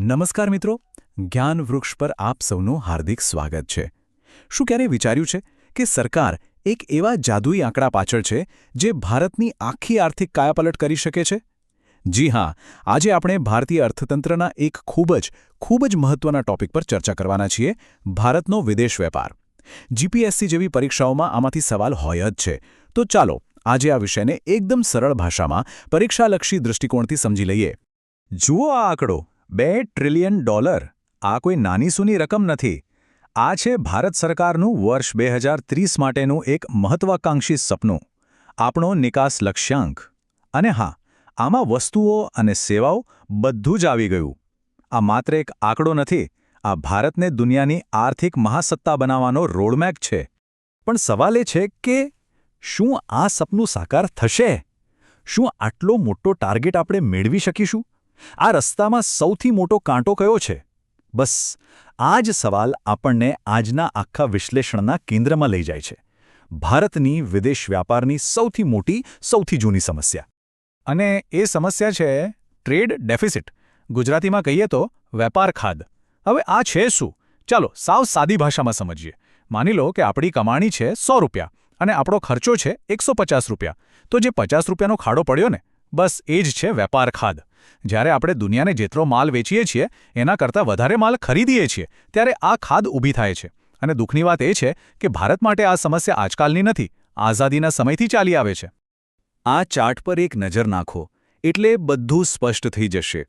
નમસ્કાર મિત્રો, જ્ઞાન વૃક્ષ પર આપ સૌનું હાર્દિક સ્વાગત છે. શું ક્યારેય વિચાર્યું છે કે સરકાર એક એવા જાદુઈ આંકડા પાછળ છે જે ભારતની આખી આર્થિક કાયાપલટ કરી શકે છે? જી હા, આજે આપણે ભારતીય અર્થતંત્રના એક ખૂબ જ મહત્વના ટોપિક પર ચર્ચા કરવાના છીએ: ભારતનો વિદેશ વેપાર. જીપીએસસી જેવી પરીક્ષાઓમાં આમાંથી સવાલ હોય જ છે. તો ચાલો આજે આ વિષયને એકદમ સરળ ભાષામાં પરીક્ષાલક્ષી દૃષ્ટિકોણથી સમજી લઈએ. જુઓ આ આંકડો, $2 ટ્રિલિયન. આ કોઈ નાની સૂની રકમ નથી. આ છે ભારત સરકારનું વર્ષ 2030 માટેનું એક મહત્વાકાંક્ષી સપનું, આપણો નિકાસ લક્ષ્યાંક. અને હા, આમાં વસ્તુઓ અને સેવાઓ બધું જ આવી ગયું. આ માત્ર એક આંકડો નથી, આ ભારતને દુનિયાની આર્થિક મહાસત્તા બનાવવાનો રોડમેપ છે. પણ સવાલ એ છે કે શું આ સપનું સાકાર થશે? શું આટલો મોટો ટાર્ગેટ આપણે મેળવી શકીશું? આ રસ્તામાં સૌથી મોટો કાંટો કયો છે? બસ આ જ સવાલ આપણને આજના આખા વિશ્લેષણના કેન્દ્રમાં લઈ જાય છે. ભારતની વિદેશ વ્યાપારની સૌથી મોટી, સૌથી જૂની સમસ્યા. અને એ સમસ્યા છે ટ્રેડ ડેફિસિટ. ગુજરાતીમાં કહીએ તો વેપાર ખાધ. હવે આ છે શું? ચાલો સાવ સાદી ભાષામાં સમજીએ. માની લો કે આપણી કમાણી છે ₹100 અને આપણો ખર્ચો છે ₹150. તો જે ₹50નો ખાડો પડ્યો ને, બસ એ જ છે વેપાર ખાધ. જ્યારે આપણે દુનિયાને જેટલો માલ વેચીએ છીએ એના કરતાં વધારે માલ ખરીદીએ છીએ ત્યારે આ ખાધ ઊભી થાય છે. અને દુઃખની વાત એ છે કે ભારત માટે આ સમસ્યા આજકાલની નથી, આઝાદીના સમયથી ચાલી આવે છે. આ ચાર્ટ પર એક નજર નાખો એટલે બધું સ્પષ્ટ થઈ જશે.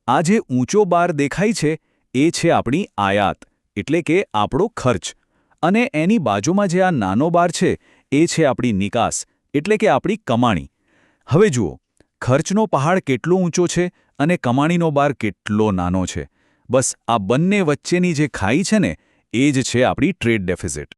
આ જે ઊંચો બાર દેખાય છે એ છે આપણી આયાત, એટલે કે આપણો ખર્ચ. અને એની બાજુમાં જે આ નાનો બાર છે એ છે આપણી નિકાસ, એટલે કે આપણી કમાણી. હવે જુઓ, ખર્ચનો પહાડ કેટલો ઊંચો છે અને કમાણીનો બાર કેટલો નાનો છે. બસ આ બંને વચ્ચેની જે ખાઈ છે ને, એ જ છે આપણી ટ્રેડ ડેફિસિટ.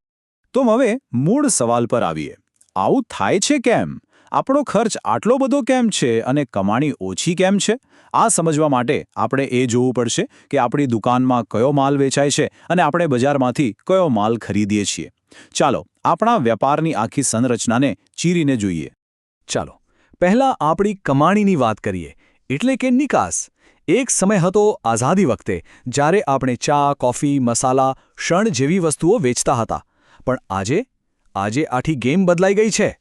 તો હવે મૂળ સવાલ પર આવીએ. આવું થાય છે કેમ? આપણો ખર્ચ આટલો બધો કેમ છે અને કમાણી ઓછી કેમ છે? આ સમજવા માટે આપણે એ જોવું પડશે કે આપણી દુકાનમાં કયો માલ વેચાય છે અને આપણે બજારમાંથી કયો માલ ખરીદીએ છીએ. ચાલો આપણા વેપારની આખી સંરચનાને ચીરીને જોઈએ. ચાલો પહેલાં આપણી કમાણીની વાત કરીએ, એટલે કે નિકાસ. એક સમય હતો આઝાદી વખતે, જ્યારે આપણે ચા, કોફી, મસાલા, શણ જેવી વસ્તુઓ વેચતા હતા. પણ આજે આખી ગેમ બદલાઈ ગઈ છે.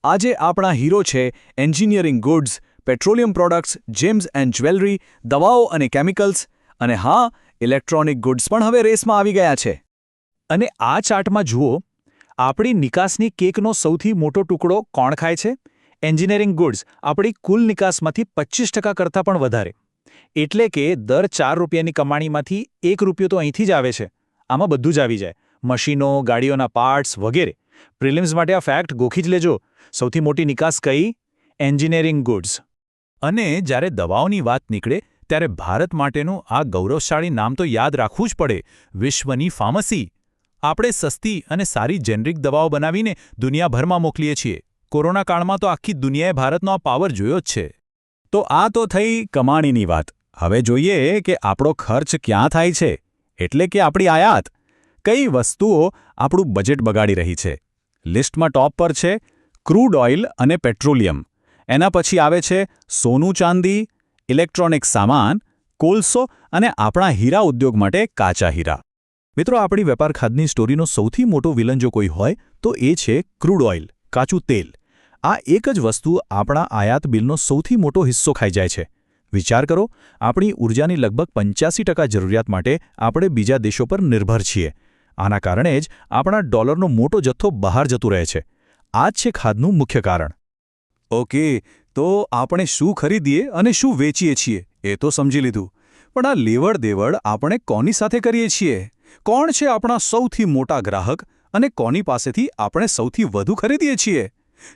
આજે આપણા હીરો છે engineering goods, petroleum products, gems and jewellery, દવાઓ અને કેમિકલ્સ. અને હા, ઇલેક્ટ્રોનિક ગુડ્સ પણ હવે રેસમાં આવી ગયા છે. અને આ ચાર્ટમાં જુઓ, આપણી નિકાસની કેકનો સૌથી મોટો ટુકડો કોણ ખાય છે? એન્જિનિયરિંગ ગુડ્સ આપણી કુલ નિકાસમાંથી 25% કરતાં પણ વધારે. એટલે કે દર ₹4ની કમાણીમાંથી ₹1 તો અહીંથી જ આવે છે. આમાં બધું જ આવી જાય: મશીનો, ગાડીઓના પાર્ટ્સ વગેરે. પ્રિલિમ્સ માટે આ ફેક્ટ ગોખી જ લેજો. સૌથી મોટી નિકાસ કઈ? Engineering goods. અને જ્યારે દવાઓની વાત નીકળે ત્યારે ભારત માટેનું આ ગૌરવશાળી નામ તો યાદ રાખવું જ પડે: વિશ્વની ફાર્મસી. આપણે સસ્તી અને સારી જેનરિક દવાઓ બનાવીને દુનિયાભરમાં મોકલીએ છીએ. કોરોના કાળમાં તો આખી દુનિયાએ ભારતનો આ પાવર જોયો જ છે. તો આ તો થઈ કમાણીની વાત. હવે જોઈએ કે આપણો ખર્ચ ક્યાં થાય છે, એટલે કે આપણી આયાત. કઈ વસ્તુઓ આપણું બજેટ બગાડી રહી છે? લિસ્ટમાં ટોપ પર છે ક્રૂડ ઓઇલ અને પેટ્રોલિયમ. એના પછી આવે છે સોનું ચાંદી, ઇલેક્ટ્રોનિક સામાન, કોલસો અને આપણા હીરા ઉદ્યોગ માટે કાચા હીરા. મિત્રો, આપણી વેપાર ખાધની સ્ટોરીનો સૌથી મોટો વિલન જો કોઈ હોય તો એ છે ક્રૂડ ઓઇલ, કાચું તેલ. આ એક જ વસ્તુ આપણા આયાત બિલનો સૌથી મોટો હિસ્સો ખાઈ જાય છે. વિચાર કરો, આપણી ઊર્જાની લગભગ 85% જરૂરિયાત માટે આપણે બીજા દેશો પર નિર્ભર છીએ. આના કારણે જ આપણા ડોલરનો મોટો જથ્થો બહાર જતો રહે છે. આ જ છે ખાધનું મુખ્ય કારણ. ઓકે, તો આપણે શું ખરીદીએ અને શું વેચીએ છીએ એ તો સમજી લીધું. પણ આ લેવડ દેવડ આપણે કોની સાથે કરીએ છીએ? કોણ છે આપણા સૌથી મોટા ગ્રાહક અને કોની પાસેથી આપણે સૌથી વધુ ખરીદીએ છીએ?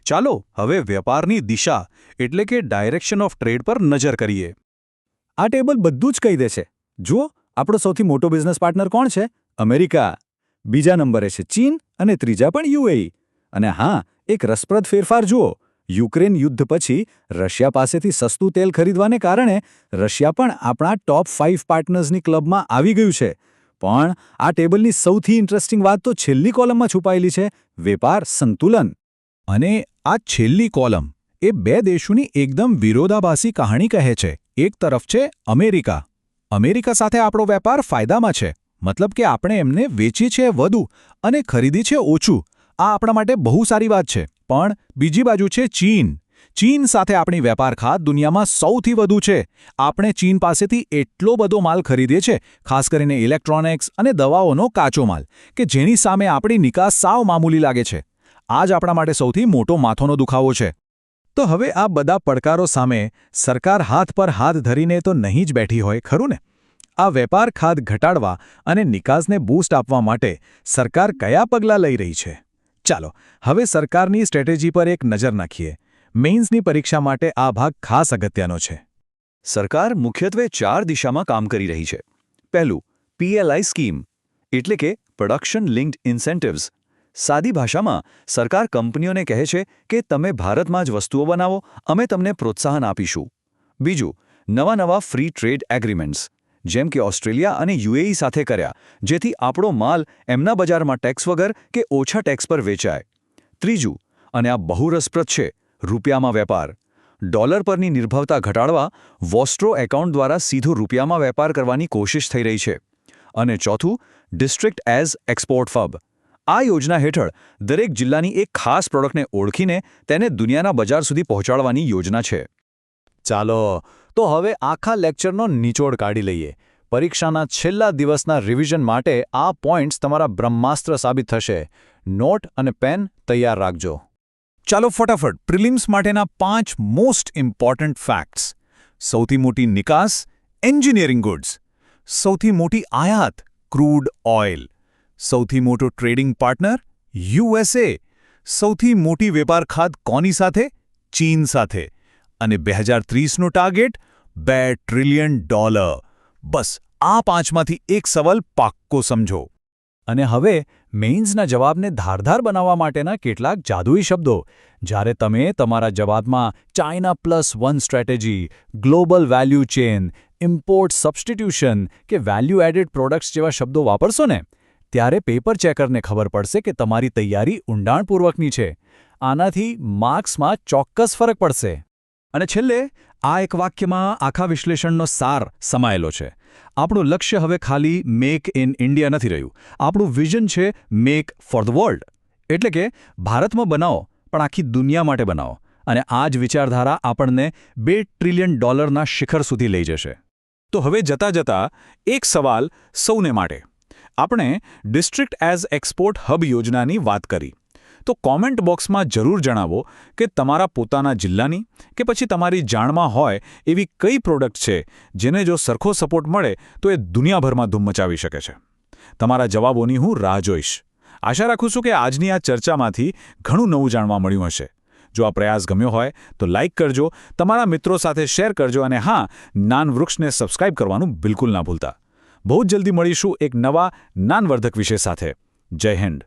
ચાલો હવે વેપારની દિશા, એટલે કે ડાયરેક્શન ઓફ ટ્રેડ પર નજર કરીએ. આ ટેબલ બધું જ કહી દે છે. જુઓ, આપણો સૌથી મોટો બિઝનેસ પાર્ટનર કોણ છે? અમેરિકા. બીજા નંબરે છે ચીન અને ત્રીજા પણ યુએઈ. અને હા, એક રસપ્રદ ફેરફાર જુઓ. યુક્રેન યુદ્ધ પછી રશિયા પાસેથી સસ્તું તેલ ખરીદવાને કારણે રશિયા પણ આપણા ટોપ 5 પાર્ટનર્સની ક્લબમાં આવી ગયું છે. પણ આ ટેબલની સૌથી ઇન્ટરેસ્ટિંગ વાત તો છેલ્લી કોલમમાં છુપાયેલી છે: વેપાર સંતુલન. અને આ છેલ્લી કોલમ એ બે દેશોની એકદમ વિરોધાભાસી કહાણી કહે છે. એક તરફ છે અમેરિકા, અમેરિકા સાથે આપણો વેપાર ફાયદામાં છે, મતલબ કે આપણે એમને વેચીએ છીએ વધુ અને ખરીદી છે ઓછું. આ આપણા માટે બહુ સારી વાત છે. પણ બીજી બાજુ છે ચીન. ચીન સાથે આપણી વેપાર ખાત દુનિયામાં સૌથી વધુ છે. આપણે ચીન પાસેથી એટલો બધો માલ ખરીદીએ છીએ, ખાસ કરીને ઇલેક્ટ્રોનિક્સ અને દવાઓનો કાચો માલ, કે જેની સામે આપણી નિકાસ સાવ મામૂલી લાગે છે. આ જ આપણા માટે સૌથી મોટો માથોનો દુખાવો છે. તો હવે આ બધા પડકારો સામે સરકાર હાથ પર હાથ ધરીને તો નહીં જ બેઠી હોય, ખરું ને? આ વેપાર ખાત ઘટાડવા અને નિકાસને બૂસ્ટ આપવા માટે સરકાર કયા પગલાં લઈ રહી છે? ચાલો હવે સરકારની સ્ટ્રેટેજી પર એક નજર નાખીએ. મેઇન્સની પરીક્ષા માટે આ ભાગ ખાસ અગત્યનો છે. સરકાર મુખ્યત્વે 4 દિશામાં કામ કરી રહી છે. પહેલું, PLI સ્કીમ, એટલે કે પ્રોડક્શન લિંક્ડ ઇન્સેન્ટિવ્સ. સાદી ભાષામાં સરકાર કંપનીઓને કહે છે કે તમે ભારતમાં જ વસ્તુઓ બનાવો, અમે તમને પ્રોત્સાહન આપીશું. બીજું, નવા ફ્રી ટ્રેડ એગ્રીમેન્ટ્સ, જેમ કે ઓસ્ટ્રેલિયા અને UAE સાથે કર્યા, જેથી આપણો માલ એમના બજારમાં ટેક્સ વગર કે ઓછા ટેક્સ પર વેચાય. ત્રીજું, અને આ બહુ રસપ્રદ છે, રૂપિયામાં વેપાર. ડોલર પરની નિર્ભરતા ઘટાડવા વોસ્ટ્રો એકાઉન્ટ દ્વારા સીધો રૂપિયામાં વેપાર કરવાની કોશિશ થઈ રહી છે. અને ચોથું, ડિસ્ટ્રિક્ટ એઝ એક્સપોર્ટ હબ. આ યોજના હેઠળ દરેક જિલ્લાની એક ખાસ પ્રોડક્ટને ઓળખીને તેને દુનિયાના બજાર સુધી પહોંચાડવાની યોજના છે. ચાલો તો હવે આખા લેક્ચરનો નિચોડ કાઢી લઈએ. પરીક્ષાના છેલ્લા દિવસના રિવિઝન માટે આ પોઈન્ટ્સ તમારા બ્રહ્માસ્ત્ર સાબિત થશે. નોટ અને પેન તૈયાર રાખજો. ચાલો ફટાફટ પ્રિલિમ્સ માટેના 5 મોસ્ટ ઇમ્પોર્ટન્ટ ફેક્ટ્સ. સૌથી મોટી નિકાસ એન્જિનિયરિંગ ગુડ્સ. સૌથી મોટી આયાત ક્રૂડ ઓઇલ. સૌથી મોટો ટ્રેડિંગ પાર્ટનર USA. સૌથી મોટી વેપાર ખાત કોની સાથે? ચીન સાથે. અને 2030નું ટાર્ગેટ $2 ટ્રિલિયન. બસ આ 5માંથી એક સવાલ પાક્કો સમજો. અને હવે મેઇન્સના જવાબને ધારદાર બનાવવા માટેના કેટલાક જાદુઈ શબ્દો. જ્યારે તમે તમારા જવાબમાં China +1 strategy, global value chain, import substitution કે વેલ્યુ એડેડ પ્રોડક્ટ્સ જેવા શબ્દો વાપરશો ને, ત્યારે પેપર ચેકરને ખબર પડશે કે તમારી તૈયારી ઊંડાણપૂર્વકની છે. આનાથી માર્ક્સમાં ચોક્કસ ફરક પડશે. અને છેલ્લે આ એક વાક્યમાં આખા વિશ્લેષણનો સાર સમાયેલો છે. આપણું લક્ષ્ય હવે ખાલી મેક ઇન ઇન્ડિયા નથી રહ્યું. આપણું વિઝન છે મેક ફોર ધ વર્લ્ડ. એટલે કે ભારતમાં બનાવો, પણ આખી દુનિયા માટે બનાવો. અને આ જ વિચારધારા આપણને $2 ટ્રિલિયન શિખર સુધી લઈ જશે. તો હવે જતા જતા એક સવાલ સૌને માટે. આપણે ડિસ્ટ્રિક્ટ એઝ એક્સપોર્ટ હબ યોજનાની વાત કરી. તો કોમેન્ટ બોક્સમાં જરૂર જણાવો કે તમારા પોતાના જિલ્લાની કે પછી તમારી જાણમાં હોય એવી કઈ પ્રોડક્ટ છે જેને જો સરખો સપોર્ટ મળે તો એ દુનિયાભરમાં ધૂમ મચાવી શકે છે. તમારા જવાબોની હું રાહ જોઈશ. આશા રાખું છું કે આજની આ ચર્ચામાંથી ઘણું નવું જાણવા મળ્યું હશે. જો આ પ્રયાસ ગમ્યો હોય તો લાઇક કરજો, તમારા મિત્રો સાથે શેર કરજો અને હા, જ્ઞાનવૃક્ષને સબસ્ક્રાઇબ કરવાનું બિલકુલ ના ભૂલતા. બહુ જ જલ્દી મળીશું એક નવા જ્ઞાનવર્ધક વિષય સાથે. જય હિન્દ.